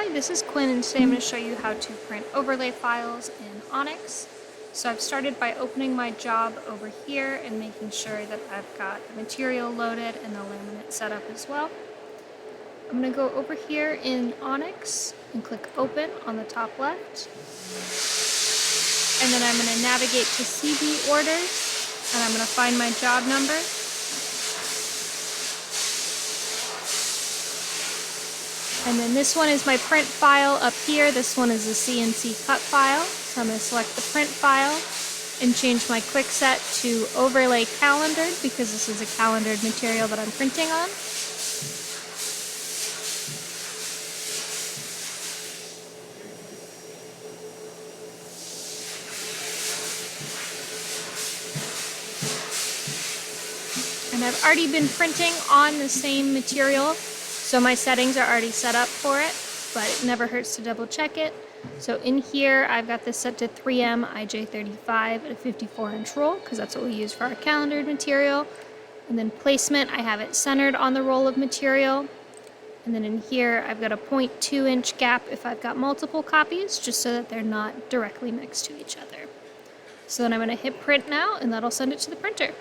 Hi, this is Quinn, and today I'm going to show you how to print overlay files in ONYX. So I've started by opening my job over here and making sure that I've got the material loaded and the laminate set up as well. I'm going to go over here in ONYX and click Open on the top left. And then I'm going to navigate to CB Orders, and I'm going to find my job number. And then this one is my print file up here. This one is a CNC cut file. So I'm going to select the print file and change my quick set to overlay calendared because this is a calendared material that I'm printing on. And I've already been printing on the same material, so my settings are already set up for it, but it never hurts to double check it. So in here, I've got this set to 3M IJ35 at a 54-inch roll, because that's what we use for our calendared material. And then placement, I have it centered on the roll of material. And then in here, I've got a 0.2-inch gap if I've got multiple copies, just so that they're not directly next to each other. So then I'm going to hit print now, and that'll send it to the printer.